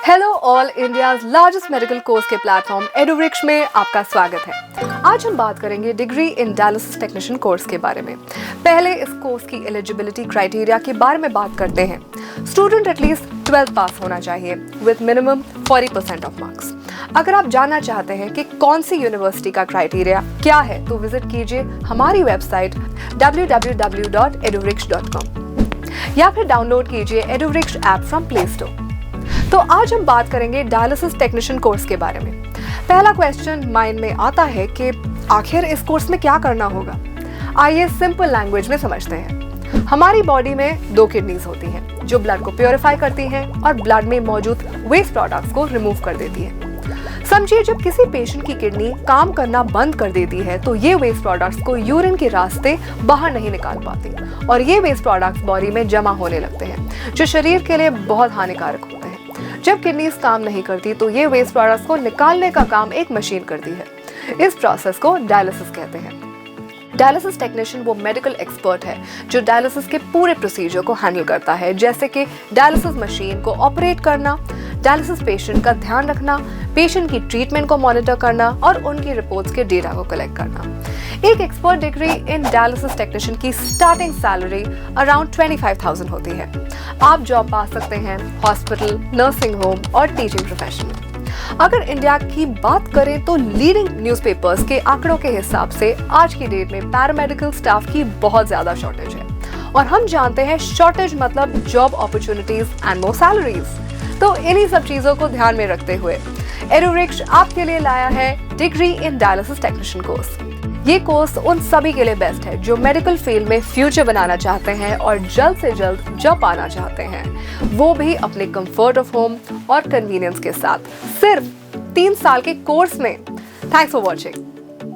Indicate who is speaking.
Speaker 1: Hello all, India's largest medical course के platform EduVriksh में आपका स्वागत है। आज हम बात करेंगे degree in dialysis technician course के बारे में। पहले इस कोर्स की एलिजिबिलिटी क्राइटेरिया के बारे में बात करते हैं। स्टूडेंट एटलीस्ट 12th पास होना चाहिए विद मिनिमम 40% ऑफ मार्क्स। अगर आप जानना चाहते हैं कि कौन सी यूनिवर्सिटी का क्राइटेरिया क्या है तो विजिट कीजिए हमारी वेबसाइट www.eduvriksh.com या फिर डाउनलोड कीजिए EduVriksh app from play store. तो आज हम बात करेंगे डायलिसिस टेक्नीशियन कोर्स के बारे में। पहला क्वेश्चन माइंड में आता है कि आखिर इस कोर्स में क्या करना होगा। आइए सिंपल लैंग्वेज में समझते हैं। हमारी बॉडी में 2 किडनीज होती हैं जो ब्लड को प्योरीफाई करती हैं और ब्लड में मौजूद वेस्ट प्रोडक्ट्स को रिमूव कर देती है। समझिए, जब किसी पेशेंट की किडनी काम करना बंद कर देती है तो ये वेस्ट प्रोडक्ट्स को यूरिन के रास्ते बाहर नहीं निकाल पाती और ये वेस्ट प्रोडक्ट्स बॉडी में जमा होने लगते हैं जो शरीर के लिए बहुत हानिकारक होते हैं। जब किडनीज काम नहीं करती तो ये वेस्ट प्रोडक्ट्स को निकालने का काम एक मशीन करती है। इस प्रोसेस को डायलिसिस कहते हैं। डायलिसिस टेक्नीशियन वो मेडिकल एक्सपर्ट है जो डायलिसिस के पूरे प्रोसीजर को हैंडल करता है, जैसे कि डायलिसिस मशीन को ऑपरेट करना, डायलिसिस पेशेंट का ध्यान रखना, पेशेंट की ट्रीटमेंट को मॉनिटर करना और उनकी रिपोर्ट्स के डेटा को कलेक्ट करना। एक expert degree in dialysis technician की स्टार्टिंग सैलरी अराउंड 25,000 होती है। आप जॉब पा सकते हैं हॉस्पिटल, नर्सिंग होम और टीचिंग प्रोफेशन में। अगर इंडिया की बात करें तो लीडिंग न्यूज़पेपर्स के आंकड़ों के हिसाब से आज की डेट में पैरामेडिकल स्टाफ की बहुत ज्यादा शॉर्टेज है और हम जानते हैं शॉर्टेज मतलब job opportunities and more salaries. तो इन्हीं सब चीजों को ध्यान में रखते हुए EduVriksh आपके लिए लाया है degree in dialysis technician course. ये कोर्स उन सभी के लिए बेस्ट है जो मेडिकल फील्ड में फ्यूचर बनाना चाहते हैं और जल्द से जल्द जॉब पाना चाहते हैं, वो भी अपने कंफर्ट ऑफ होम और कन्वीनियंस के साथ, सिर्फ 3 साल के कोर्स में। Thanks for watching.